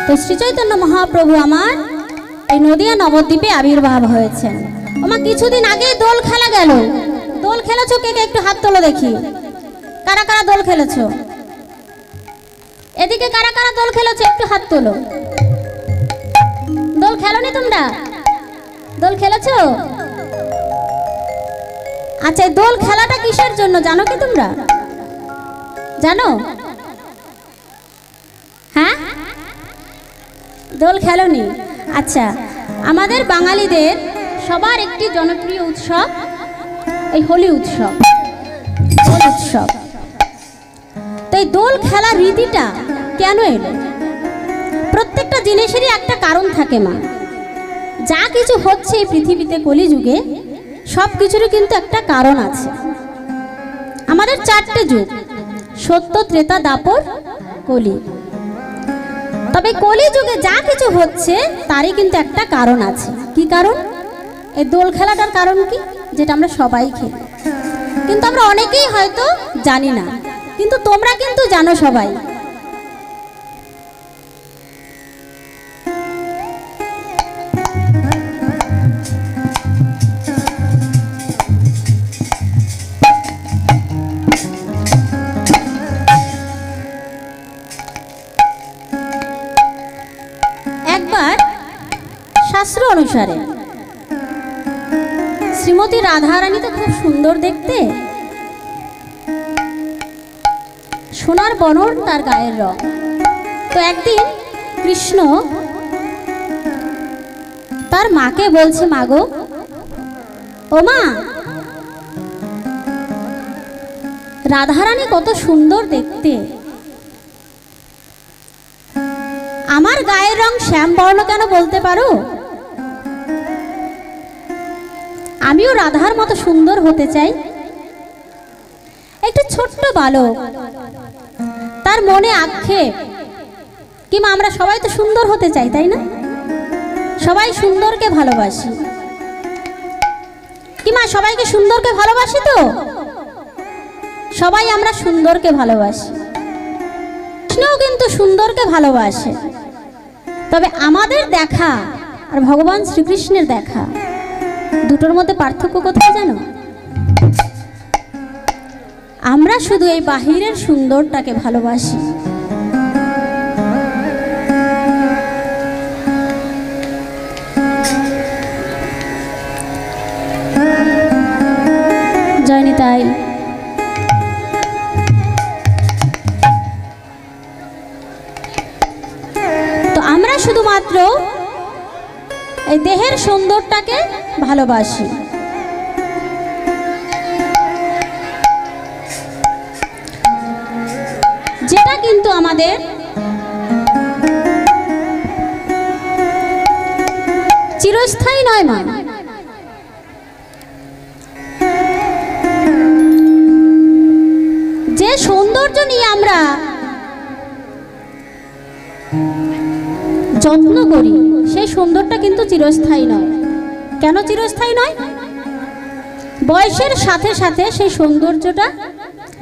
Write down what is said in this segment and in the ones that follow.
তো শ্রী চৈতন্য মহাপ্রভু আমার এই নদিয়া নবদ্বীপে আবির্ভাব হয়েছেন। আমার কিছুদিন আগে দোল খেলা গেল। দোল খেলেছো কে কে? একটু হাত তোলো দেখি। কারা কারা দোল খেলেছো? এদিকে কারা কারা দোল খেলেছো একটু হাত তোলো। দোল খেলোনি তোমরা? দোল খেলেছো? আচ্ছা, দোল খেলাটা কিসের জন্য জানো কি তোমরা? জানো? হ্যাঁ, দোল খেলোনি? আচ্ছা, আমাদের বাঙালিদের সবার একটি জনপ্রিয় উৎসব এই হোলি উৎসব, দোল উৎসব। তো এই দোল খেলার রীতিটা কেন এলো? প্রত্যেকটা জিনিসেরই একটা কারণ থাকে মা। যা কিছু হচ্ছে এই পৃথিবীতে কলিযুগে সব কিছুরই কিন্তু একটা কারণ আছে। আমাদের চারটে যুগ, সত্য, ত্রেতা, দ্বাপর, কলি। তবে কলি যুগে যা কিছু হচ্ছে তারই কিন্তু একটা কারণ আছে। কি কারণ? এই দোল খেলাটার কারণ কি? যেটা আমরা সবাই খেলি, কিন্তু আমরা অনেকেই হয়তো জানি না, কিন্তু তোমরা কিন্তু জানো সবাই। শাস্ত্র অনুসারে শ্রীমতী রাধারানী তো খুব সুন্দর দেখতে, সোনার বনর তার গায়ের রং। তো একদিন কৃষ্ণ তার মাকে বলছে, মা গো, ও মা, রাধারানী কত সুন্দর দেখতে, আমার গায়ের রং শ্যাম বর্ণ কেন বলতে পারো? আমিও রাধার মতো সুন্দর হতে চাই। একটু ছোট্ট বালক, তার মনে আক্ষেপ কি মা, আমরা সবাই তো সুন্দর হতে চাই, তাই না? সবাই সুন্দরকে ভালোবাসি কি মা? সবাইকে সুন্দরকে ভালোবাসি তো? সবাই আমরা সুন্দরকে ভালোবাসি। কৃষ্ণও কিন্তু সুন্দরকে ভালোবাসে। তবে আমাদের দেখা আর ভগবান শ্রীকৃষ্ণের দেখা, দুটোর মধ্যে পার্থক্য কোথায় জানো? আমরা শুধু এই বাহিরের সুন্দরটাকে ভালোবাসি। জয়নিতাই। তো আমরা শুধুমাত্র এই দেহের সুন্দরটাকে ভালোবাসি। যেটা কিন্তু আমাদের চিরস্থায়ী নয় মা। যে সৌন্দর্য নিয়ে আমরা যত্ন করি সেই সুন্দরটা কিন্তু চিরস্থায়ী নয়। কেন চিরস্থায়ী নয়? বয়সের সাথে সাথে সেই সৌন্দর্যটা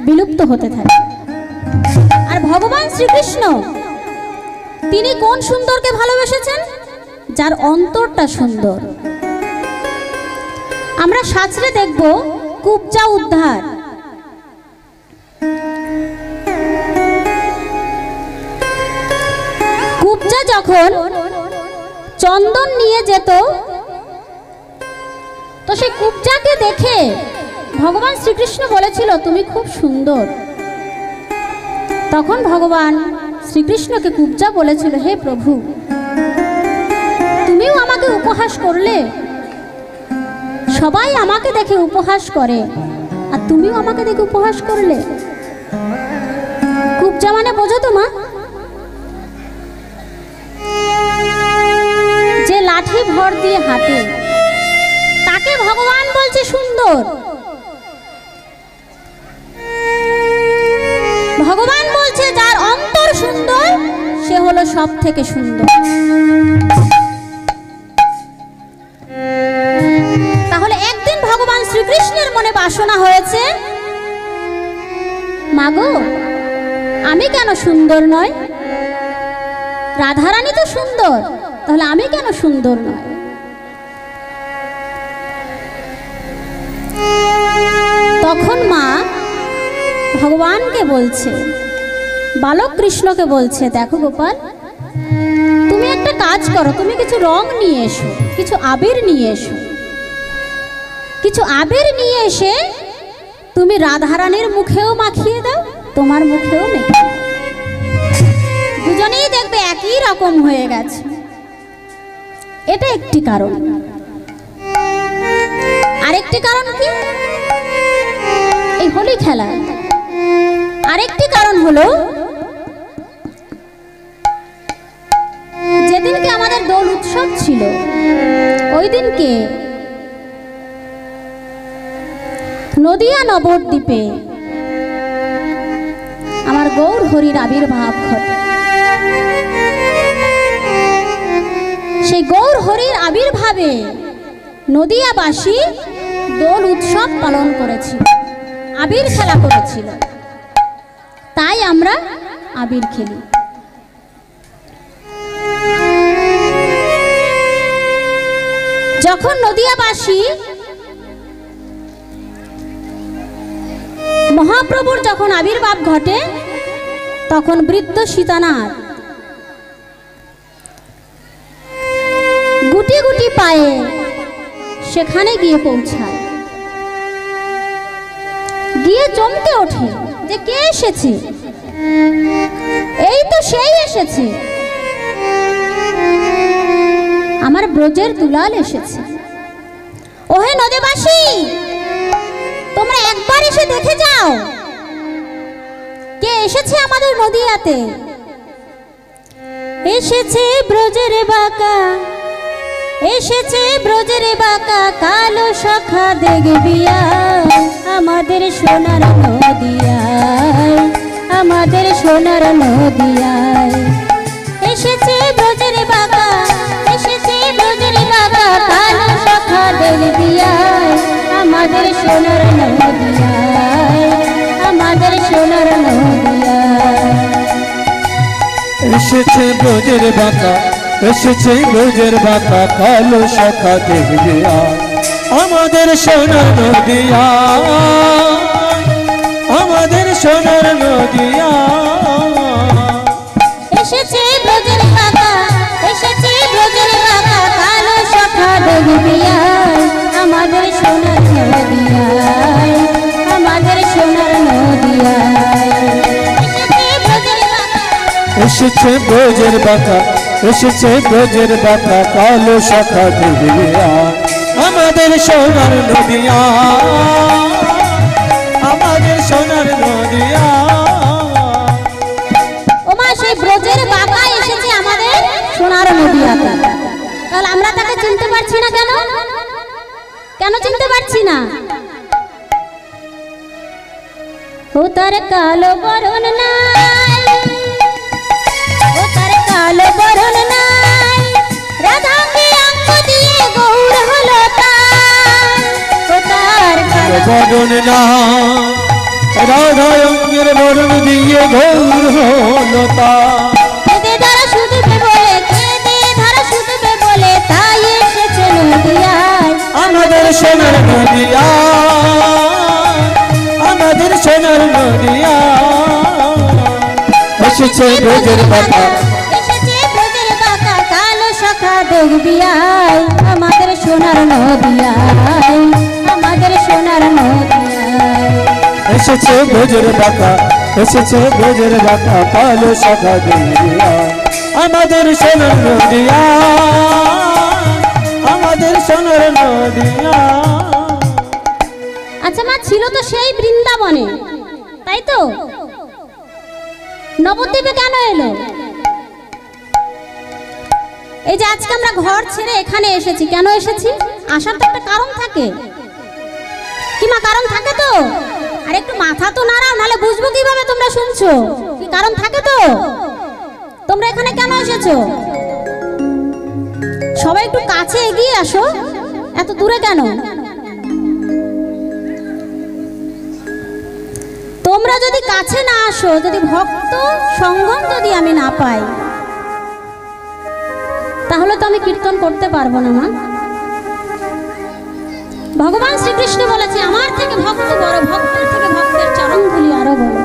বিলুপ্ত হতে থাকে। আর ভগবান শ্রীকৃষ্ণ তিনি কোন সুন্দরকে ভালোবেসেছেন? যার অন্তরটা সুন্দর। আমরা শাস্ত্রে দেখব কুব্জা উদ্ধার। কুব্জা যখন চন্দন নিয়ে যেত, তো সেই কুব্জাকে দেখে ভগবান শ্রীকৃষ্ণ বলেছিল, তুমি খুব সুন্দর। তখন ভগবান শ্রীকৃষ্ণকে কুব্জা বলেছিল, হে প্রভু, তুমিও আমাকে উপহাস করলে। সবাই আমাকে দেখে উপহাস করে, আর তুমিও আমাকে দেখে উপহাস করলে। কুব্জা মানে বোঝো তো মা? যে লাঠি ভর দিয়ে হাঁটে তাকে ভগবান বলছে সুন্দর। ভগবান বলছে যার অন্তর সুন্দর সে হলো সব থেকে সুন্দর। তাহলে একদিন ভগবান শ্রীকৃষ্ণের মনে বাসনা হয়েছে, মাগো, আমি কেন সুন্দর নয়? রাধারানী তো সুন্দর, তাহলে আমি কেন সুন্দর নয়? তখন মা ভগবানকে বলছে, বালক কৃষ্ণকে বলছে, দেখো গোপাল, তুমি একটা কাজ করো, তুমি কিছু রং নিয়ে এসো, কিছু আবির নিয়ে এসো, কিছু আবির নিয়ে এসে তুমি রাধারানীর মুখেও মাখিয়ে দাও, তোমার মুখেও মেখে দাও। দুজনেই দেখবে একই রকম হয়ে গেছে। এটা একটি কারণ। আরেকটি কারণ কি? এই হোলি খেলা। আরেকটি কারণ হলো, যেদিনকে আমাদের দোল উৎসব ছিল, ওই দিনকে নদিয়া নবদ্বীপে আমার গৌর হরির আবির্ভাব ঘটে। সেই গৌর হরির আবির্ভাবে নদিয়াবাসী দোল উৎসব পালন করেছিল, আবির খেলা করেছিল। তাই আমরা আবির খেলি। যখন নদিয়াবাসী মহাপ্রভুর যখন আবির্ভাব ঘটে, তখন বৃদ্ধ সীতানাথ গুটি গুটি পায়ে সেখানে গিয়ে পৌঁছায়, গিয়ে চমকে ওঠে যে কে এসেছে, এই তো সেই এসেছে, আমার ব্রজের দুলাল এসেছে। ওহে নদীবাসী, তোমরা একবার এসে দেখে যাও কে এসেছে আমাদের নদিয়াতে। এসেছে ব্রজের বাঁকা, এসেছে ব্রজের বাঁকা, কালো সখা দেখবি আমাদের সোনার নদিয়ায়, আমাদের সোনার নদিয়ায়। এসেছে ব্রজের বাঁকা, এসেছে ব্রজের বাঁকা, কালো সখা দেখবি আমাদের সোনার নদিয়ায়, আমাদের সোনার নদিয়ায়। এসেছে ব্রজের বাঁকা, এসেছে ব্রজের বাঁকা, কালো সখা দেখবে আমাদের সোনার নদিয়া, আমাদের সোনার নদিয়া। এসেছে ব্রজের বাঁকা, এসেছে ব্রজের বাঁকা, কালো সখা দেখবি আমাদের সোনার নদিয়ায়, আমাদের সোনার নদিয়ায়। এসেছে ব্রজের বাঁকা, এসেছে ব্রজের বাঁকা, কালো সখা দেখবে আমাদের সোনার নদিয়া, আমাদের সোনার নদিয়া। ওমা, সেই ব্রজের বাঁকা এসেছে আমাদের সোনার নদিয়াতে। তাহলে আমরা তাকে চিনতে পারছি না কেন? কেন চিনতে পারছি না? ও তার কালো বরণ নাই, ও তার কালো বরণ নাই, রাধাকে অঙ্গ দিয়ে গৌর হলো তার। ও তার কালো বরণ না, রাধা অঙ্গের বরণ দিয়ে গৌর হলো তার। কেঁদে ধারা শুধবে বলে, কেঁদে ধারা শুধবে বলে, তাই এসেছে নদিয়ায় আমাদের সোনার নদিয়া, আমাদের সোনার নদিয়া। এসেছে ব্রজের বাঁকা, এসেছে ব্রজের বাঁকা, কালো সখা দেখবি আমাদের সোনার নদিয়ায়, আমাদের সোনার নদিয়ায়। এসেছে ব্রজের বাঁকা, এসেছে ব্রজের বাঁকা, কালো সখা দেখবি আমাদের সোনার নদিয়া, আমাদের সোনার নদিয়া। আচ্ছা মা, ছিল তো সেই বৃন্দাবনে, তাই তো? নবদ্বীপে কেন এলো? এই যে আজকে আমরা ঘর ছেড়ে এখানে এসেছি, কেন এসেছি? আসার তো একটা কারণ থাকে, কি মা? কারণ থাকে তো? আর একটু মাথা তো নাড়াও, নাহলে বুঝবো কিভাবে তোমরা শুনছো। কি কারণ থাকে তো? তোমরা এখানে কেন এসেছো? সবাই একটু কাছে এগিয়ে আসো, এত দূরে কেন? তোমরা যদি কাছে না আসো, যদি ভক্ত সঙ্গম যদি আমি না পাই, তাহলে তো আমি কীর্তন করতে পারবো না মা। ভগবান শ্রীকৃষ্ণ বলেছে আমার থেকে ভক্ত বড়, ভক্তের থেকে ভক্তের চরণধুলি আরো বড়।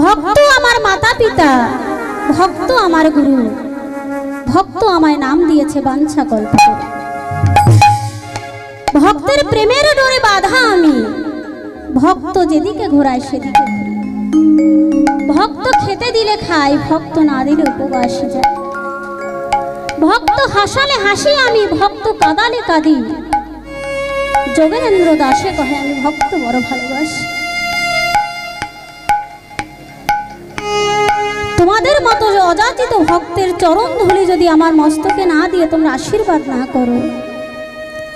ভক্ত আমার মাতা পিতা, ভক্ত আমার গুরু, ভক্ত আমায় নাম দিয়েছে বাঞ্ছা কল্প করে। ভক্তের প্রেমের ডোরে বাধা আমি, ভক্ত যেদিকে ঘোরায় সেদিকে ঘুরি। ভক্ত খেতে দিলে খাই, ভক্ত না দিলে উপবাসে যায়। ভক্ত হাসালে হাসি আমি, ভক্ত কাঁদালে কাঁদি। যোগেন্দ্র দাসে কহে আমি ভক্ত বড় ভালোবাসি। তোমাদের মতো অযাচিত ভক্তের চরণ ধুলি যদি আমার মস্তকে না দিয়ে তোমরা আশীর্বাদ না করো,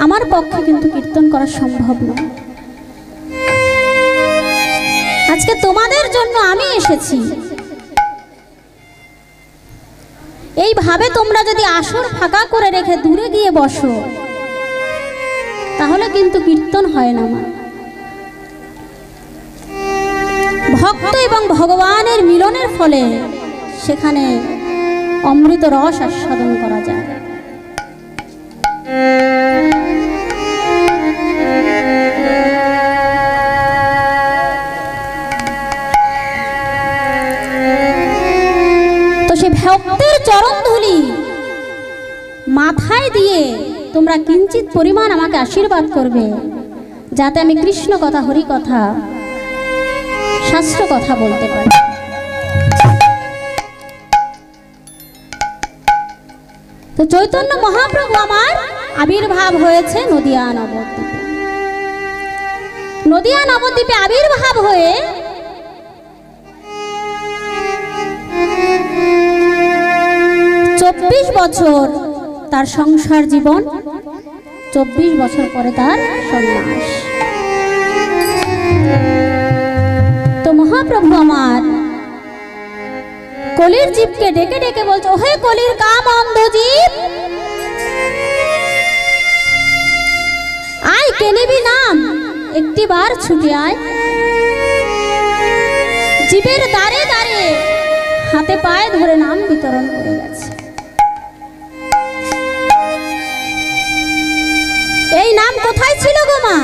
আমার পক্ষে কিন্তু কীর্তন করা সম্ভব নয়। আজকে তোমাদের জন্য আমি এসেছি। এইভাবে তোমরা যদি আসর ফাঁকা করে রেখে দূরে গিয়ে বসো, তাহলে কিন্তু কীর্তন হয় না মা। ভক্ত এবং ভগবানের মিলনের ফলে সেখানে অমৃত রস আস্বাদন করা যায়। তো সে ভক্তের চরণধুলি মাথায় দিয়ে তোমরা কিঞ্চিত পরিমাণ আমাকে আশীর্বাদ করবে, যাতে আমি কৃষ্ণ কথা, হরি কথা, শাস্ত্র কথা বলতে পারি। তো চৈতন্য মহাপ্রভু আমার আবির্ভাব হয়েছে নদিয়া নবদ্বীপে। নদিয়া নবদ্বীপে আবির্ভাব হয়ে 24 বছর তার সংসার জীবন, 24 বছর পরে তার সন্ন্যাস। তো মহাপ্রভু আমার কলির জীবকে ডেকে ডেকে বলছে, ওহে কলির কাম অন্ধ জীব, আয় কে নিবি নাম, একটি বার ছুটে আয়। জীবের দ্বারে দ্বারে হাতে পায়ে ধরে নাম বিতরণ করে গেছে। এই নাম কোথায় ছিল গো মা?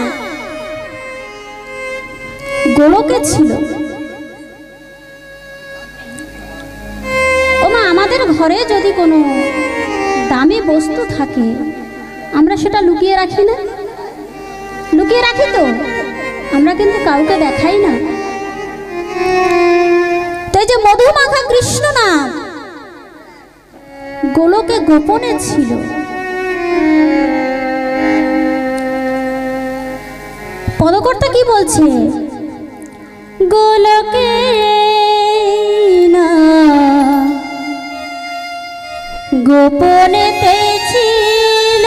গোলকে ছিল। ও মা, আমাদের ঘরে যদি কোনো দামি বস্তু থাকে আমরা সেটা লুকিয়ে রাখি না? লুকিয়ে রাখি তো, আমরা কিন্তু কাউকে দেখাই না। তাই যে মধুমাখা কৃষ্ণ নাম গোলকে গোপনে ছিল। পদকর্তা কি বলছে? গোলকে না গোপনেতে ছিল,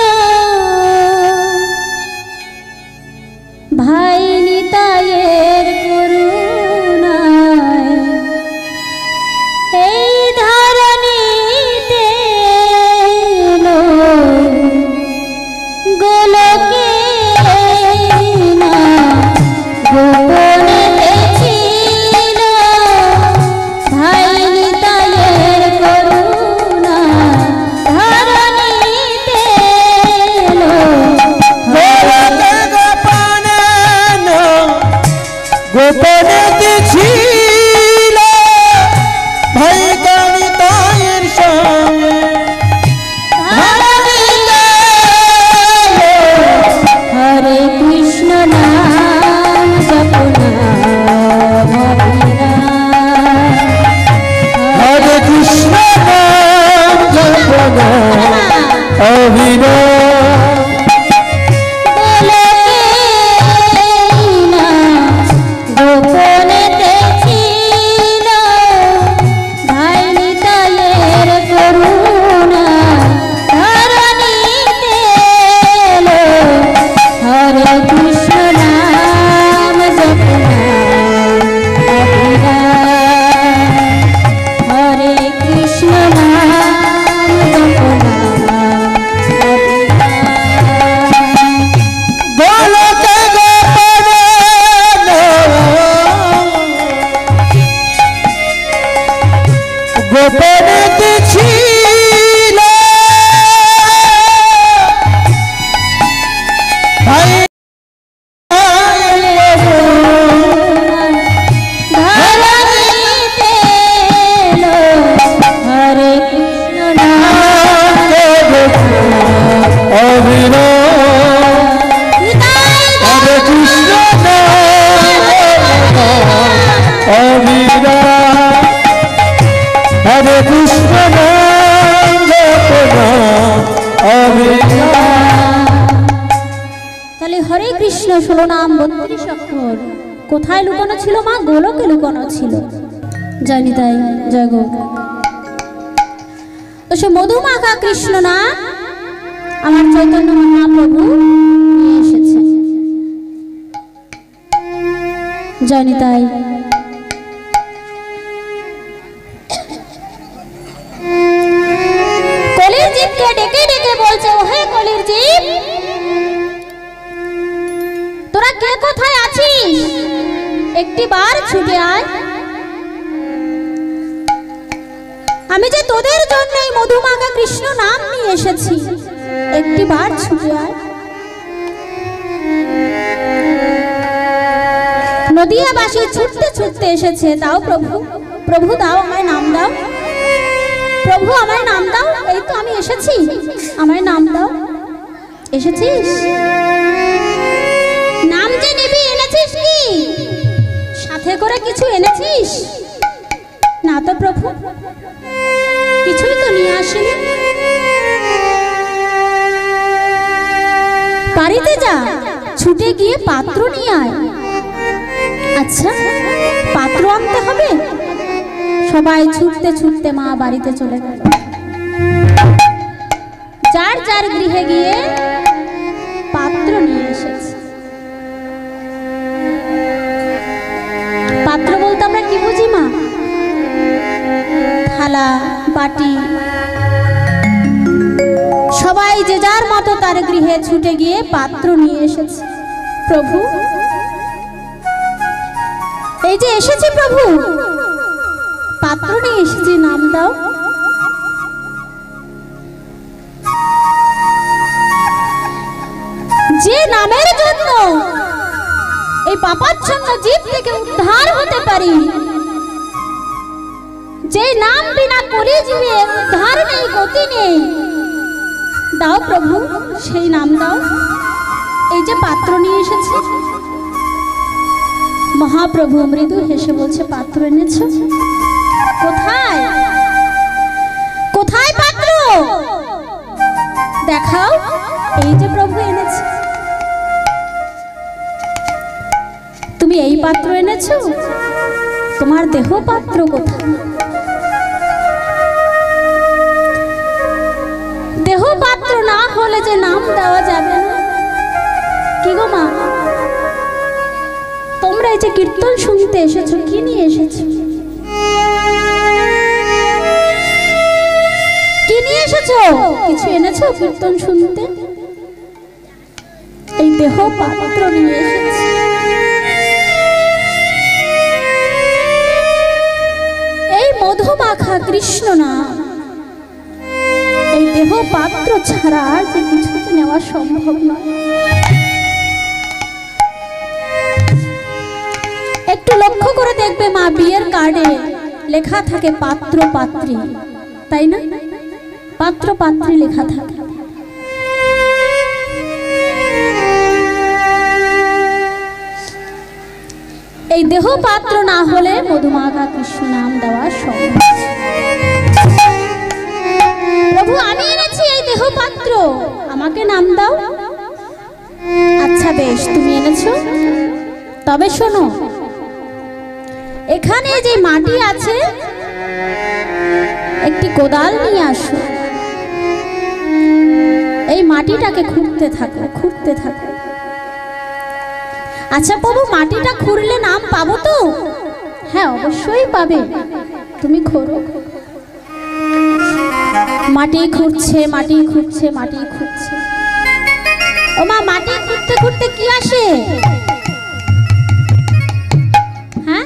ভাই নিতাইয়ের করুণায় এই ধরণীতে এলো। গোলকে না গোপনেতে ছিল, গোপনেতে ছিল ভাই ধরণীতে এলো হরে কৃষ্ণ নাম হরে কৃষ্ণ হরে কৃষ্ণ তাহলে হরে কৃষ্ণ 16 নাম 32 অক্ষর কোথায় লুকানো ছিল মা? গোলকে লুকানো ছিল। জয় নিতাই, জয় গো। তো সে মধুমাখা কৃষ্ণ নাম আমার চৈতন্য মহাপ্রভু নিয়ে এসেছে। জয় নিতাই। কলির জীবকে ডেকে ডেকে বলছে, ওহে কলির জীব, তোরা কে কোথায় আছিস? একটি বার ছুটে আয়। আমি যে তোদের জন্য এই মধুমাখা কৃষ্ণ নাম নিয়ে এসেছি, একটি বার ছুটে আয়। নদিয়াবাসী ছুটতে ছুটতে এসেছে, দাও প্রভু, প্রভু দাও আমায় নাম দাও, প্রভু আমায় নাম দাও। এই তো আমি এসেছি, আমায় নাম দাও। এসেছিস? নাম যে নিবি, এনেছিস কি? সাথে করে কিছু এনেছিস? না তো প্রভু, কিছুই তো নিয়ে আসিনি। বাড়িতে যা, ছুটে গিয়ে পাত্র নিয়ে আয়। আচ্ছা, পাত্র আনতে হবে? সবাই ছুটতে ছুটতে মা বাড়িতে চলে গেল। যার যার গৃহে গিয়ে পাত্র নিয়ে এসেছে। পাত্র বলতে আমরা কি বুঝি মা? থালা, বাটি। সবাই যে যার মতো তার গৃহে ছুটে গিয়ে পাত্র নিয়ে এসেছে। প্রভু, এই যে এসেছি প্রভু, পাত্র নিয়ে এসেছি, নাম দাও। যে নামের জন্য এই পাপাচ্ছন্ন জীব থেকে উদ্ধার হতে পারি, যে নাম বিনা কলি জীবে উদ্ধার নেই, গতি নেই, দাও প্রভু, সেই নাম দাও। এই যে পাত্র নিয়ে এসেছি। মহাপ্রভু মৃদু হেসে বলছে, পাত্র এনেছো? কোথায় কোথায় পাত্র? দেখাও। এই যে প্রভু এনেছে। তুমি এই পাত্র এনেছো? তোমার দেহ পাত্র কোথায়? দেহ পাত্র না হলে যে নাম দেওয়া যাবে না। কি গো মা, তোমরা এই যে কীর্তন শুনতে এসেছো, কি নিয়ে এসেছো? কি নিয়ে এসেছো? কিছু এনেছো কীর্তন শুনতে? এই দেহ পাত্র নিয়ে এসেছি। এই মধুমাখা কৃষ্ণ নাম, এই দেহ পাত্র ছাড়া আর যে কিছু নেওয়া সম্ভব নয়। একটু লক্ষ্য করে দেখবে মা, বিয়ের কার্ডে লেখা থাকে পাত্র পাত্রী, তাই না? পাত্র পাত্রী লেখা থাকে। এই দেহ পাত্র না হলে মধুমাখা কৃষ্ণ নাম দেওয়া সম্ভব। প্রভু, আমি এনেছি এই দেহ পাত্র, আমাকে নাম দাও। আচ্ছা বেশ, তুমি এনেছো, তবে শোনো, এখানে যে মাটি আছে, একটি কোদাল নিয়ে আসো। এই মাটিটাকে খুঁড়তে থাকো, খুঁড়তে থাকো। আচ্ছা প্রভু, মাটিটা খুঁড়লে নাম পাবো তো? হ্যাঁ, অবশ্যই পাবে, তুমি খোঁড়ো। মাটি খুঁড়ছে, মাটি খুঁড়ছে, মাটি খুঁড়ছে। ও মা, মাটি খুঁড়তে খুঁড়তে কি আসে? হ্যাঁ,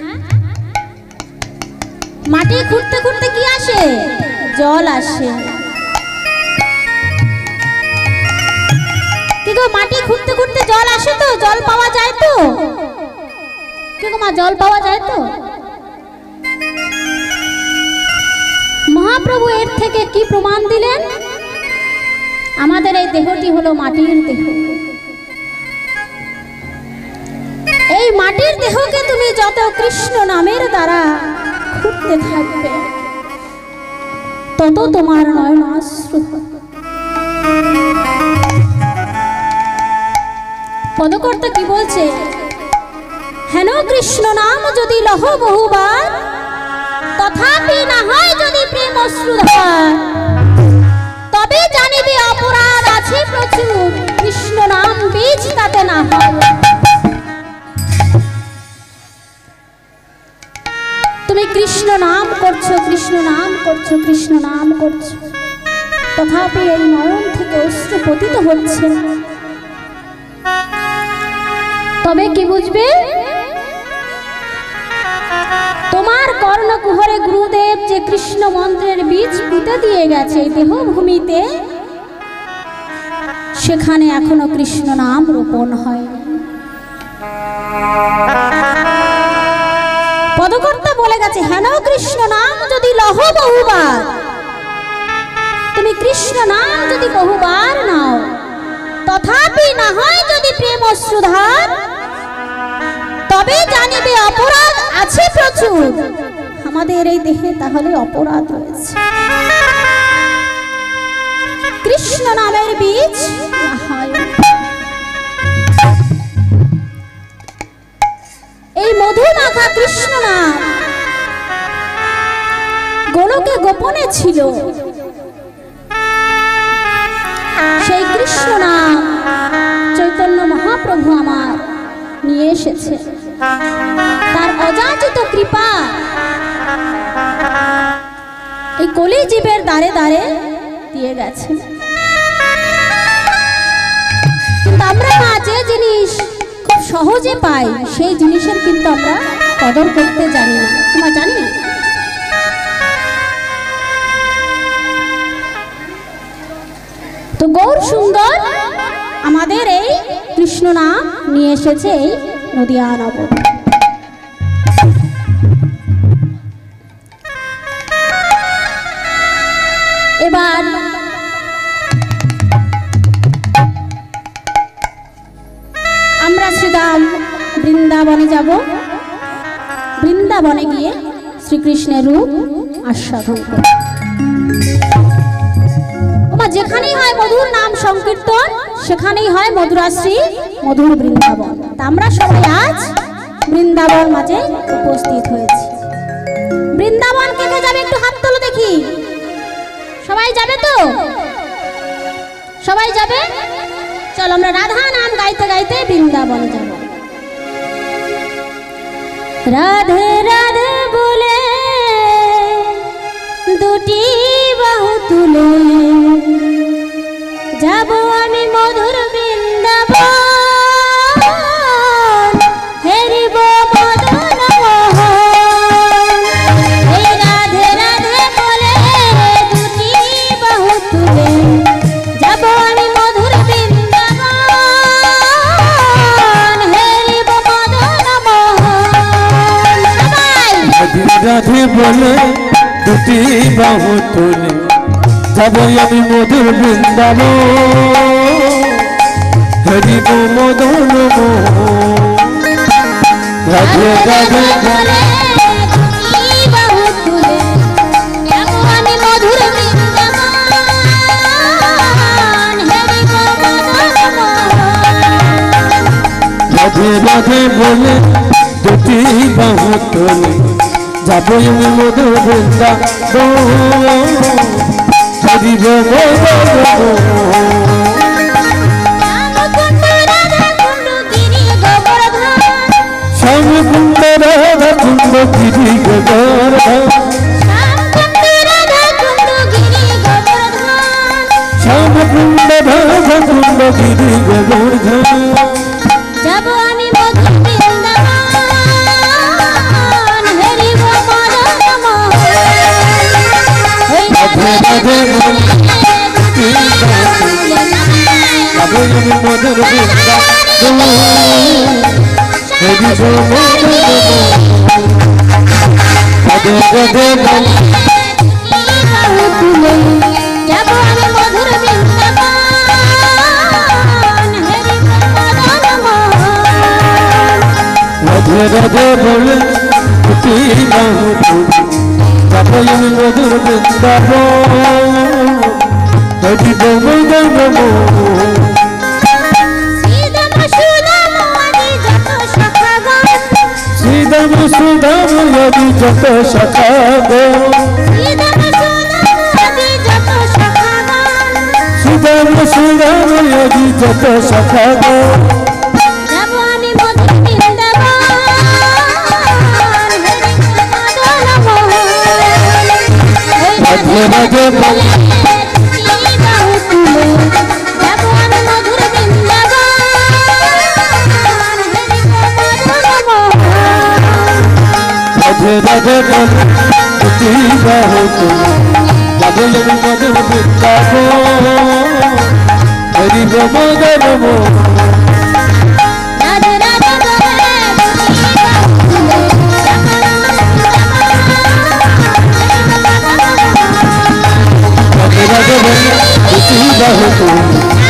মাটি খুঁড়তে খুঁড়তে কি আসে? জল আসে। কি গো, মাটি খুঁড়তে খুঁড়তে জল আসে তো? জল পাওয়া যায় তো? কি গো মা, জল পাওয়া যায় তো? মহাপ্রভু এর থেকে কি প্রমাণ দিলেন? আমাদের এই দেহটি হলো মাটির দেহ। এই মাটির দেহকে তুমি যত কৃষ্ণ নামের দ্বারা খুঁড়তে থাকবে, তত তোমার নয়নাশ্রু হবে। পদকর্তা কি বলছে? হেন কৃষ্ণ নাম যদি লহ বহুবার, তথাপি না হয় যদি প্রেম অশ্রুধার, তবে জানিবে অপরাধ আছে প্রচুর, কৃষ্ণ নাম বীজ তাতে না হয়। তুমি কৃষ্ণ নাম করছো, কৃষ্ণ নাম করছো, কৃষ্ণ নাম করছো, তথাপি এই নয়ন থেকে অশ্রু পতিত হচ্ছে। তবে কি বুঝবে? তোমার কর্ণকুহরে গুরুদেব যে কৃষ্ণ মন্ত্রের বীজ পুঁতে দিয়ে গেছে দেহভূমিতে, সেখানে এখনো কৃষ্ণ নাম রোপণ হয়নি। পদকর্তা বলে গেছে, হেন কৃষ্ণ নাম যদি লহ বহুবার, তুমি কৃষ্ণ নাম যদি বহুবার নাও, তথাপি না হয় যদি প্রেম অশ্রুধার, তবে জানিবে অপরাধ আছে প্রচুর। আমাদের এই দেহে তাহলে অপরাধ রয়েছে। কৃষ্ণ নামের বীজ না হয়। এই মধু মাখা কৃষ্ণ নাম গোলকে গোপনে ছিল। সেই কৃষ্ণ নাম চৈতন্য মহাপ্রভু আমার নিয়ে এসেছে। তার অযাচিত কৃপা এই কলি জীবের দ্বারে দ্বারে দিয়ে গেছে। কিন্তু আমরা যে জিনিস খুব সহজে পাই, সেই জিনিসের কিন্তু আমরা কদর করতে জানি না। তোমরা জানি? তো গৌর সুন্দর আমাদের এই কৃষ্ণ নাম নিয়ে এসেছে এই নদিয়া নগর। এবার আমরা শ্রীধাম বৃন্দাবনে যাব। বৃন্দাবনে গিয়ে শ্রীকৃষ্ণের রূপ আস্বাদন করব। যেখানেই হয় মধুর নাম সংকীর্তন, সেখানেই হয় মধুরাশ্রী মধুর বৃন্দাবন। আমরা সবাই আজ বৃন্দাবন মাঝে উপস্থিত হয়েছি। বৃন্দাবন কে কে যাবে একটু হাত তোলো দেখি। সবাই যাবে তো? সবাই যাবে? চলো আমরা রাধা নাম গাইতে গাইতে বৃন্দাবনে যাব। রাধে রাধে বলে দুটি বাহু তুলে যাব আমি মধুর বৃন্দাবন, হেরিব মদন মোহন। এই রাধে রাধে বলে দুটি বাহু তুলে যাব আমি মধুর বৃন্দাবন, হেরিব মদন মোহন। রাধে রাধে বলে দুটি বাহু তুলে যাব আমি মধুর বৃন্দাবন, হরিব মদন মোহন। রাধে রাধে বলে দুটি বাহু তুলে যাব আমি মধুর বৃন্দাবন, হেরিব মদন মোহন। রাধে রাধে বলে দুটি বাহু তুলে যাব আমি মধুর বৃন্দাবন, হরিব মদন মোহন। শ্যামকুণ্ড রাধা কুণ্ড গিরি গোবর্ধন, শ্যামকুণ্ড রাধা কুণ্ড গিরি গোবর্ধন। যাব আমি মধুর বৃন্দাবন, হেরিব মদন মোহন। রাধে বলে মধুর বৃন্দাবন হরি বম গম শ্রীদাম সুদাম হরি যত সখা গো শ্রীদাম সুদাম হরি যত সখা গো রাধে বলে রাধে বলে তুই বহুত রাধে মধুর বৃন্দাবন হরি বম গম রাধে বলে তুই বহুত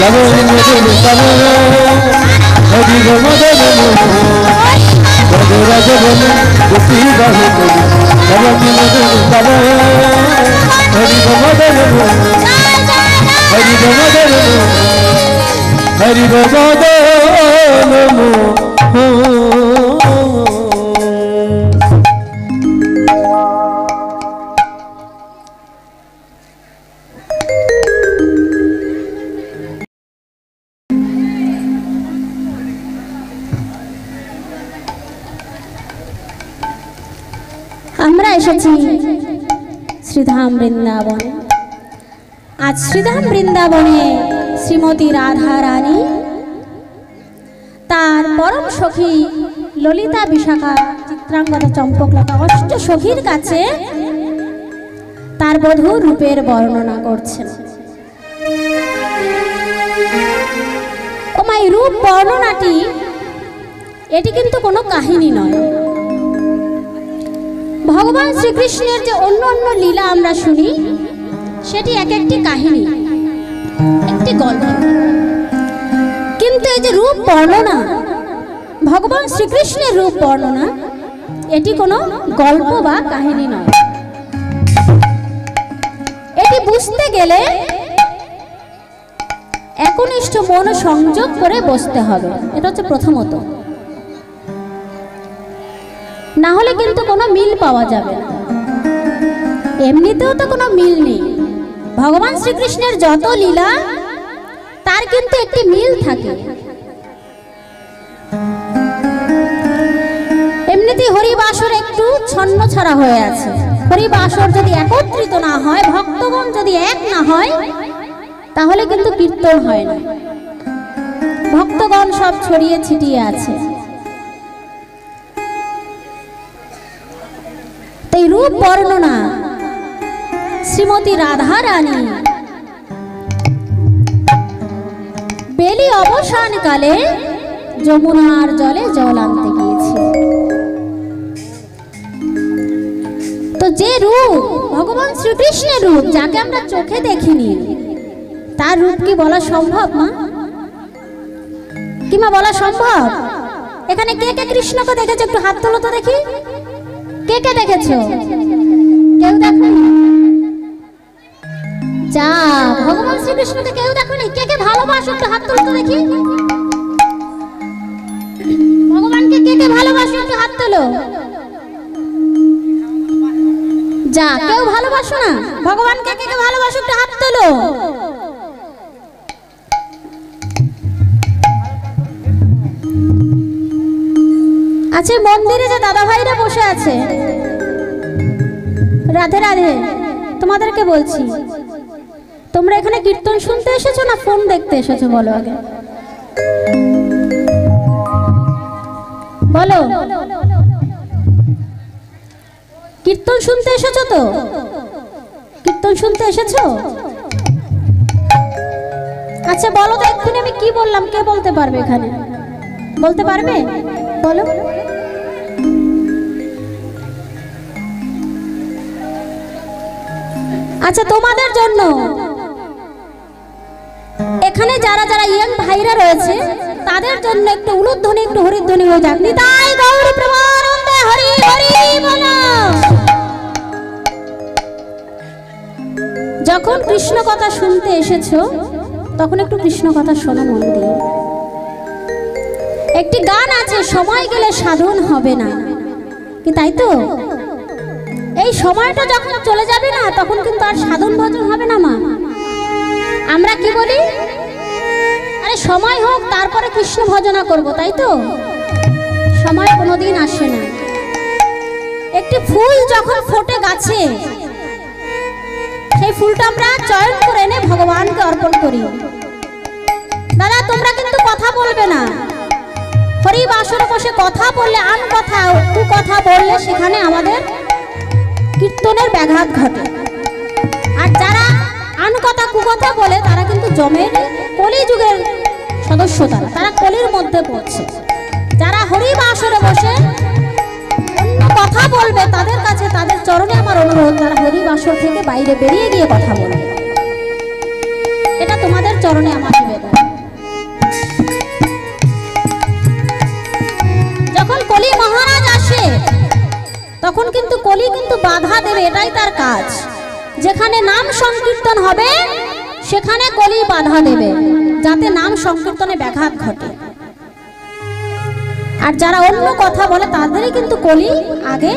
রাধে মধুর বৃন্দাবন হরি বম গম রাধে বলে তুই বহুত রাধে মধুর বৃন্দাবন হরি বম গম হরি বম গম হরি বম গম আমরা এসেছি শ্রীধাম বৃন্দাবনে। আজ শ্রীধাম বৃন্দাবনে শ্রীমতী রাধা রানী তার পরম সখী ললিতা বিশাখা চিত্রাঙ্গদা চম্পকলতা অষ্ট সখীর কাছে তার বধূ রূপের বর্ণনা করছেন। ও মাই রূপ বর্ণনাটি এটি কিন্তু কোনো কাহিনী নয়। ভগবান শ্রীকৃষ্ণের যে অন্য অন্য লীলা আমরা শুনি সেটি এক একটি কাহিনী, একটি গল্প, কিন্তু এই যে রূপ বর্ণনা, ভগবান শ্রীকৃষ্ণের রূপ বর্ণনা, এটি কোনো গল্প বা কাহিনী নয়। এটি বুঝতে গেলে একনিষ্ঠ মন সংযোগ করে বসতে হবে, এটা হচ্ছে প্রথমত। না হলে কিন্তু কোনো মিল পাওয়া যাবে না। এমনিতেও তো কোনো মিল নেই। ভগবান শ্রীকৃষ্ণের যত লীলা তার কিন্তু একটি মিল থাকে। এমনিতেই হরিবাসর একটু ছন্ন ছাড়া হয়ে আছে। হরিবাসর যদি একত্রিত না হয়, ভক্তগণ যদি এক না হয়, তাহলে কিন্তু কীর্তন হয় না। ভক্তগণ সব ছড়িয়ে ছিটিয়ে আছে। এই রূপ বর্ণনা শ্রীমতী রাধা রানী বেলি অবসান কালে যমুনার জলে জল আনতে গিয়েছিল। তো যে রূপ ভগবান শ্রীকৃষ্ণের রূপ, যাকে আমরা চোখে দেখিনি, তার রূপ কি বলা সম্ভব মা? কি মা বলা সম্ভব? এখানে কে কে কৃষ্ণকে দেখেছো? একটু হাত তোলো তো দেখি। কে কে দেখেছো? কেউ দেখোনি? যা, ভগবান শ্রীকৃষ্ণকে কেউ দেখোনি? কে কে ভালোবাসো? একটু হাত তোলো তো দেখি। ভগবানকে কে কে ভালোবাসো? একটু হাত তোলো। যা, কেউ ভালোবাসো না? ভগবানকে কে কে ভালোবাসো? একটু হাত তোলো। আচ্ছা, মন্দিরে যে দাদা ভাইরা বসে আছে, রাধে রাধে, তোমাদেরকে বলছি, তোমরা এখানে কীর্তন শুনতে এসেছো না ফোন দেখতে এসেছো? বলো আগে, বলো। কীর্তন শুনতে এসেছো তো? কীর্তন শুনতে এসেছো? আচ্ছা বলো তো, এক্ষুনি আমি কি বললাম কে বলতে পারবে? এখানে বলতে পারবে? বলো। আচ্ছা, তোমাদের জন্য এখানে যারা যারা ইয়ং ভাইরা রয়েছে তাদের জন্য একটু উলুধ্বনি, একটু হরিধ্বনি হয়ে যাক। নিতাই গৌর প্রেমানন্দে হরি হরি বলো। যখন কৃষ্ণ কথা শুনতে এসেছো তখন একটু কৃষ্ণ কথা শোনো মন দিয়ে। একটি গান আছে, সময় গেলে সাধন হবে না, কি তাই তো? এই সময়টা যখন চলে যাবে না তখন কিন্তু আর সাধন ভজন হবে না মা। আমরা কি বলি, আরে সময় হোক তারপরে কৃষ্ণ ভজনা করব, তাই তো? সময় কোনোদিন আসে না। একটি ফুল যখন ফোটে গাছে, সেই ফুলটা আমরা চয়ন করে এনে ভগবানকে অর্পণ করি। দাদা তোমরা কিন্তু কথা বলবে না, হরি বাসরে বসে কথা বললে, আন কথা কু কথা বললে সেখানে আমাদের কীর্তনের ব্যাঘাত ঘটে। আর যারা আন কথা কু কথা বলে তারা কিন্তু জমের কলি যুগের সদস্য, তারা কলির মধ্যে পড়ছে। যারা হরি বাসরে বসে অন্য কথা বলবে তাদের কাছে, তাদের চরণে আমার অনুরোধ, তারা হরি বাসর থেকে বাইরে বেরিয়ে গিয়ে কথা বলবে। এটা তোমাদের চরণে আমার নিবেদন। যখন কলি মহারাজ আসে তখন কিন্তু কলি কিন্তু বাধা দেবে, এটাই তার কাজ। যেখানে নাম সংকীর্তন হবে সেখানে কলি বাধা দেবে, যাতে নাম সংকীর্তনে ব্যাঘাত ঘটে। আর যারা অন্য কথা বলে তাদেরই কিন্তু কলি আগে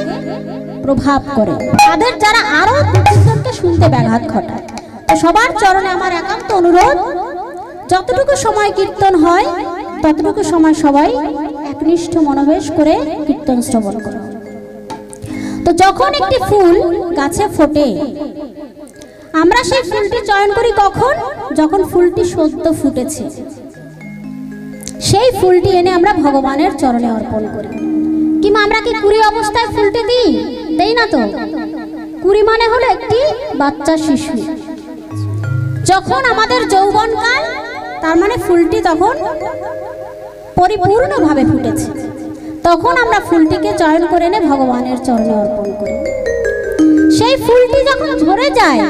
প্রভাব করে, তাদের যারা আরো কীর্তনকে শুনতে ব্যাঘাত ঘটায়। তো সবার চরণে আমার একান্ত অনুরোধ, যতটুকু সময় কীর্তন হয় ততটুকু সময় সবাই একনিষ্ঠ মনোবেশ করে কীর্তন শ্রবণ করো। তো যখন একটি ফুল গাছে ফোটে, আমরা সেই ফুলটি চয়ন করি কখন? যখন ফুলটি সদ্য ফুটেছে, সেই ফুলটি এনে আমরা ভগবানের চরণে অর্পণ করি। কিংবা আমরা কি কুড়ি অবস্থায় ফুলটি দিই? দেই না তো। কুড়ি মানে হলো একটি বাচ্চা শিশু। যখন আমাদের যৌবনকাল, তার মানে ফুলটি তখন পরিপূর্ণভাবে ফুটেছে, তখন আমরা ফুলটিকে চয়ন করে এনে ভগবানের চরণে অর্পণ করি। সেই ফুলটি যখন ঝরে যায়,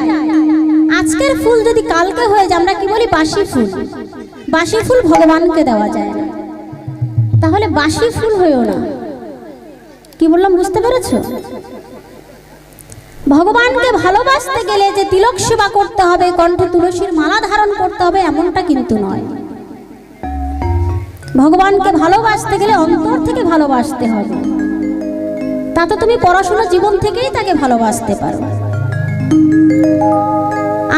আজকের ফুল যদি কালকে হয়ে যায়, আমরা কি বলি বাসি ফুল। বাসি ফুল ভগবানকে দেওয়া যায় না, তাহলে বাসি ফুল হয়েও না। কি বললাম বুঝতে পেরেছো? ভগবানকে ভালোবাসতে গেলে যে তিলক সেবা করতে হবে, কণ্ঠে তুলসীর মালা ধারণ করতে হবে, এমনটা কিন্তু নয়। ভগবানকে ভালোবাসতে গেলে অন্তর থেকে ভালোবাসতে হবে। তা তো তুমি পড়াশোনা জীবন থেকেই তাকে ভালোবাসতে পারো।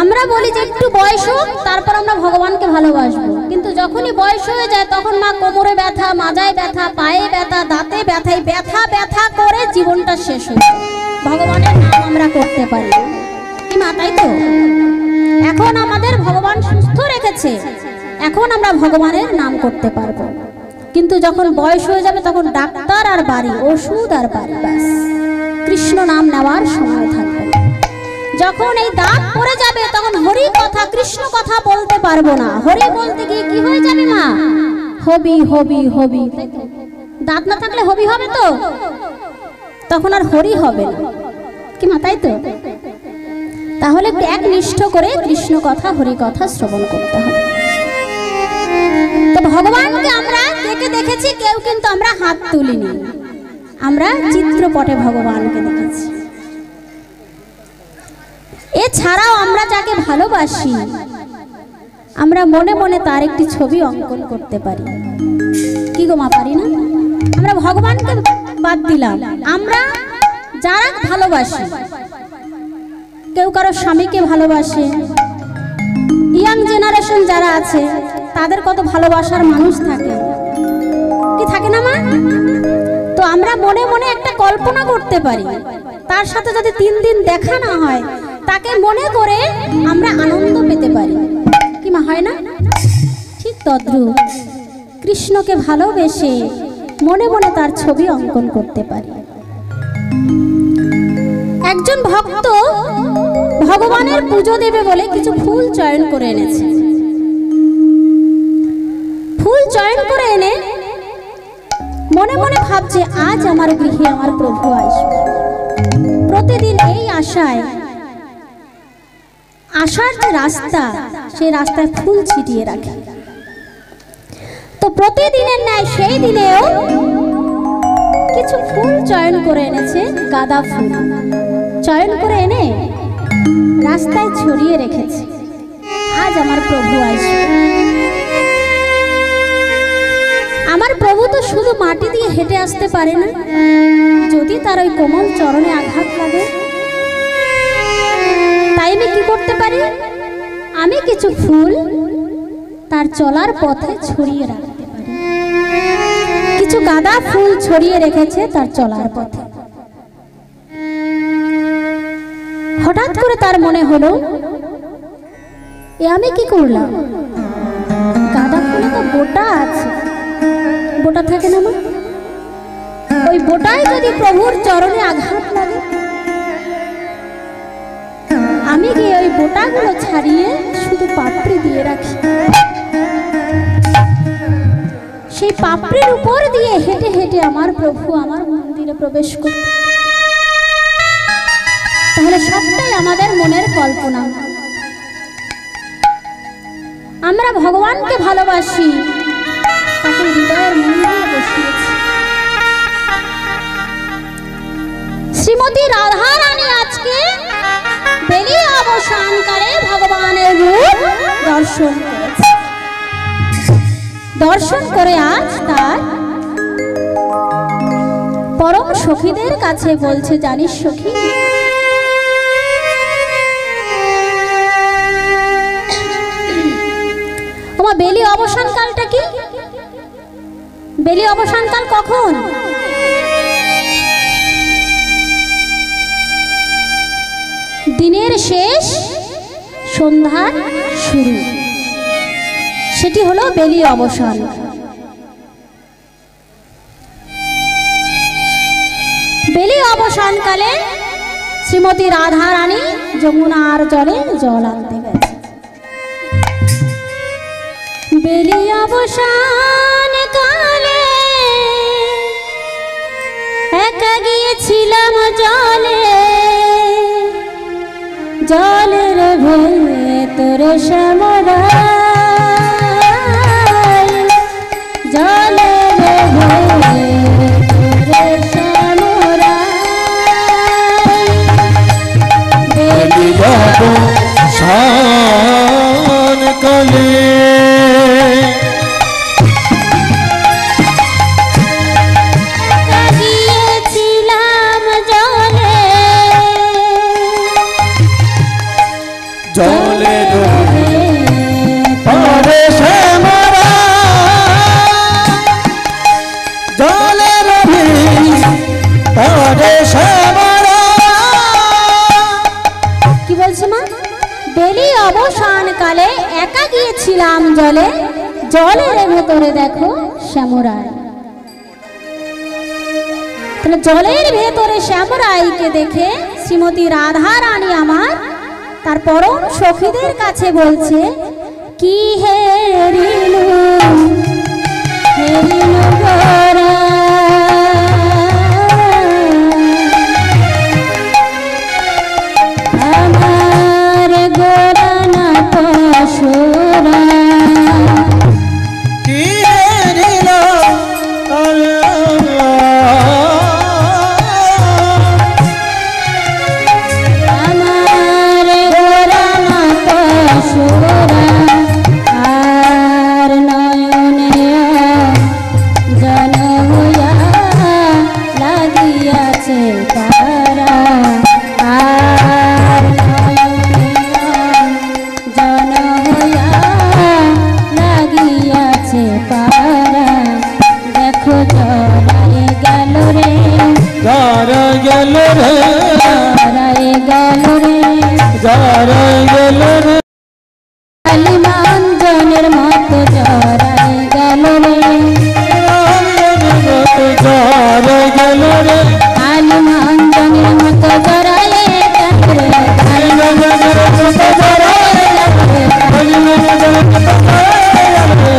আমরা বলি যে একটু বয়স হোক তারপর আমরা ভগবানকে ভালোবাসবো, কিন্তু যখনই বয়স হয়ে যায় তখন মা কোমরে ব্যথা, মাজায় ব্যথা, পায়ে ব্যথা, দাঁতে ব্যথা, ব্যথা ব্যথা করে জীবনটা শেষ হয়ে যায়। ভগবানের নাম আমরা করতে পারি কি মা? তাই তো। এখন আমাদের ভগবান সুস্থ রেখেছে, এখন আমরা ভগবানের নাম করতে পারবো। কিন্তু যখন বয়স হয়ে যাবে তখন ডাক্তার আর বাড়ি, ওষুধ আর বাড়ি, ব্যাস কৃষ্ণ নাম নেওয়ার সময় থাকবে। যখন এই দাঁত পড়ে যাবে তখন হরি কথা, কৃষ্ণ কথা বলতে পারবো না। হরি বলতে গিয়ে কি হয়ে যাবে মা? হবি হবি হবি। দাঁত না থাকলে হবি হবে তো, তখন আর হরি হবে না কি মা? তাই তো। তাহলে একনিষ্ঠ করে কৃষ্ণ কথা, হরি কথা শ্রবণ করতে হবে। তো ভগবানকে আমরা কে দেখেছি? কেউ কিন্তু আমরা হাত তুলিনি, আমরা চিত্রপটে ভগবানকে দেখেছি। এছাড়াও আমরা যাকে ভালোবাসি, আমরা মনে মনে তার একটি ছবি অঙ্কন করতে পারি। কি গো মা, পারি না? আমরা ভগবানকে বাদ দিলাম, আমরা যারা ভালোবাসি, কেউ কারো স্বামীকে ভালোবাসে, ইয়াং জেনারেশন যারা আছে তাদের কত ভালোবাসার মানুষ থাকে, কি থাকে না মা? তো আমরা মনে মনে একটা কল্পনা করতে পারি, তার সাথে যদি 3 দিন দেখা না হয় তাকে মনে করে আমরা আনন্দ পেতে পারি কি মা? হয় না? ঠিক তদ্রূপ কৃষ্ণকে ভালোবেসে মনে মনে তার ছবি অঙ্কন করতে পারি। একজন ভক্ত ভগবানের পুজো দেবে বলে কিছু ফুল চয়ন করে এনেছে। ফুল চয়ন করে এনে মনে মনে ভাবছে আজ আমার গৃহে আমার প্রভু আসবে। প্রতিদিন এই আশায় আসার যে রাস্তা, সেই রাস্তায় ফুল ছিটিয়ে রাখে। তো প্রতিদিনের ন্যায় সেই দিনেও কিছু ফুল চয়ন করে এনেছে, গাঁদা ফুল চয়ন করে এনে রাস্তায় ছড়িয়ে রেখেছে, আজ আমার প্রভু আসবে। আমার প্রভু তো শুধু মাটি দিয়ে হেঁটে আসতে পারে না, যদি তার ওই কোমল চরণে আঘাত লাগে। তাই আমি কি করতে পারি, আমি কিছু ফুল তার চলার পথে ছড়িয়ে রাখতে পারি। কিছু গাঁদা ফুল ছড়িয়ে রেখেছে তার চলার পথে। হঠাৎ করে তার মনে হলো, এ আমি কি করলাম, গাঁদা ফুলে তো বোটা আছে, বোটা থাকে না মা, ওই বোটায় যদি প্রভুর চরণে আঘাত লাগে, আমি গিয়ে ওই বোটাগুলো ছাড়িয়ে শুধু পাপড়ি দিয়ে রাখি। সেই পাপড়ির উপর দিয়ে হেঁটে হেঁটে আমার প্রভু আমার মন্দিরে প্রবেশ করত। তাহলে সবটাই আমাদের মনের কল্পনা। আমরা ভগবানকে ভালোবাসি, তাকে হৃদয়ের মন্দিরে বসিয়েছি। শ্রীমতী রাধা রানী আজকে বেলি অবসানকালে ভগবানের রূপ দর্শন করেছে। দর্শন করে আজ তার পরম সখীদের কাছে বলছে, জানিস সখী, তোমার বেলি অবসানকালটা কি? বেলি অবসানকাল কখন? দিনের শেষ, সন্ধ্যার শুরু, সেটি হলো বেলি অবসান। বেলি অবসানকালে শ্রীমতী রাধা রানী যমুনার জলে জল আনতে গেছে। বেলি অবসান কালে একা গিয়েছিলাম জলে, জলের ভেতরে শ্যামরাই, জলের ভেতরে শ্যামরাই, বেলি অবসান কালে জলের পরে শ্যামরা, জলের পরে শ্যামরা। কি বলছে মা? বেলি অবসান কালে একা গিয়েছিলাম জলে, জলের ভেতরে দেখো শ্যামরাই। তাহলে জলের ভেতরে শ্যামরাইকে দেখে শ্রীমতী রাধা রানী আমার তার পরম সখীদের কাছে বলছে, কি হেরিলু হেরিলু গোরা, আমার গোরা না পশুরা, কি হেরিল আর নয়নে জনয়া লাগিয়াছে তারা, আর নয়নে জনয়া লাগিয়াছে পারা, দেখো জরায়ে গেল রে, জরায়ে গেল রে, জরায়ে গেল রে, জরায়ে গেল রে, কালিমাঞ্জনের মতো জরায়ে গেল রে, জরায়ে গেল রে, কালিমাঞ্জনের মতো জরায়ে গেল রে, কালিমাঞ্জনের মতো জরায়ে গেল রে, কালিমাঞ্জনের মতো জরায়ে গেল রে।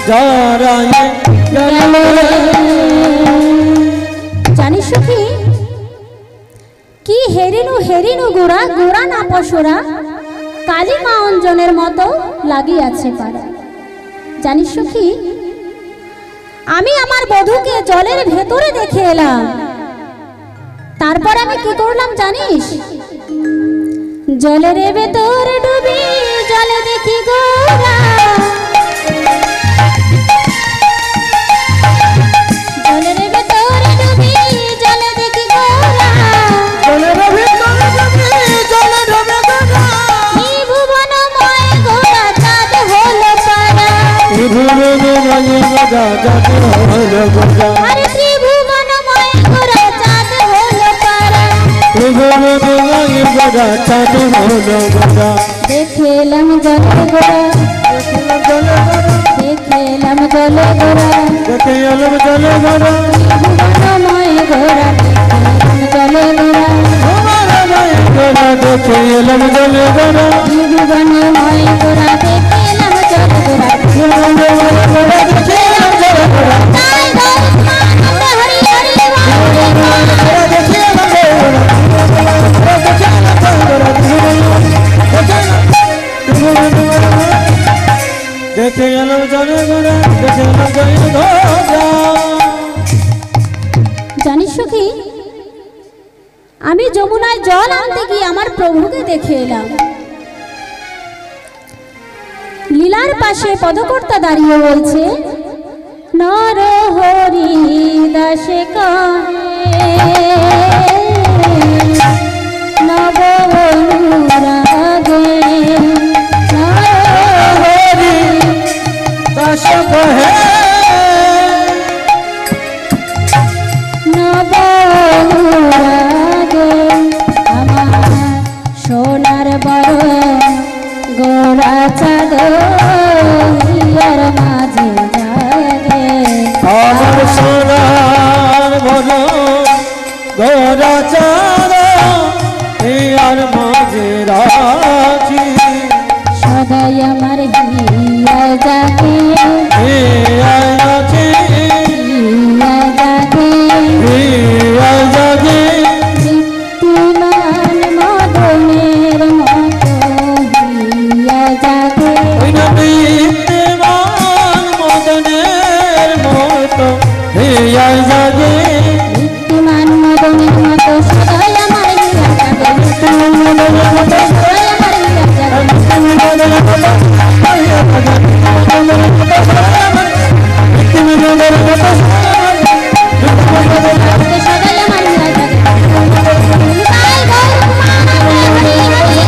জড়ায়ে গেল রে। জানিস সখী, কি হেরিনু হেরিনু গোড়া গোড়া না পশরা কালী মা অঞ্জনের মতো লাগিয়াছে পাড়া। জানিস সখী, আমি আমার বধূকে জলের ভেতরে দেখে এলাম, তারপর আমি কি করলাম জানিস? জলের ভেতরে ডুবি জলে দেখি গোরা, জলের ভেতরে ডুবি জলে দেখি গোরা, জলের ভিতরে ডুবি জলে ডুবে গোরা, ত্রিভুবনময় গোরা চাঁদ হলো পারা। ত্রিভুবনময় গোরা চাঁদ হলো গোরা, আরে ত্রিভুবনময় গোরা চাঁদ হলো পারা। ত্রিভুবনময় গোরা চাঁদ হলো গোরা। দেখেলাম জলে গোরা, দেখলাম জলে গোরা, দেখেলাম জলে গোরা, দেখে এলাম জলে গোরা, ত্রিভুবনময় গোরা দেখেলাম জলে গোরা, ত্রিভুবনময় গোরা দেখে এলাম জলে গোরা, ত্রিভুবনময় গোরা দেখেলাম জলে গোরা, ত্রিভুবনময় গোরা দেখে এলাম জলে গোরা, জয় গৌরমানন্দ হরি হরি হরি গোরা দেখে এলাম জলে গোরা, গোরা দেখে এলাম জলে গোরা, দেখে এলাম জলে গোরা, দেখে এলাম জলে গোরা। জানিস সখী, আমি যমুনায় জল আনতে গিয়ে আমার প্রভুকে দেখে এলাম। লীলার পাশে পদকর্তা দাঁড়িয়ে বলছে, নর হরি দাসে কহে নব অনুরাগে, নর হরি দাস কহে নব অনুরাগে, আমার সোনার বড় গোরা চাঁদ হিয়ার মাঝে জাগে, আমার সোনার বড় গোরা চাঁদ হিয়ার মাঝে রাখি, সদাই আমার হিয়া জাগে, হিয়া রাখি, হিয়া জাগে, হিয়া জাগে, দীপ্তিমান মদনের মতো হিয়া জাগে, ওই না দীপ্তিমান মদনের মতো হিয়া জাগে, দীপ্তিমান মদনের মতো সদাই আমার হিয়া জাগে, দীপ্তিমান মদনের মতো সদাই আমার হিয়া জাগে, দীপ্তিমান মদনের মতো হিয়া জাগে, মদনের মতো আমার দীপ্তিমান মদনের মতো সদাই আমার হিয়া জাগে। তাই গৌরমানন্দ হরি হরি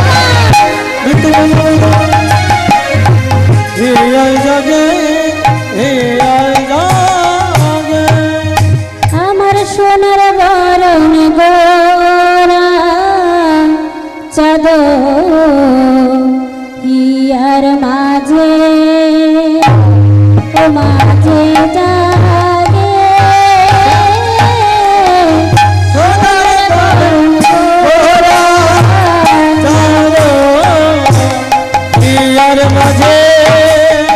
হিয়া জাগে, হিয়া জাগে। আমার সোনার বরণ গোরা চাঁদ হিয়ার মাঝে, ও মাঝে জাগে, সোনার বরণ গোরা চাঁদ হিয়ার মাঝে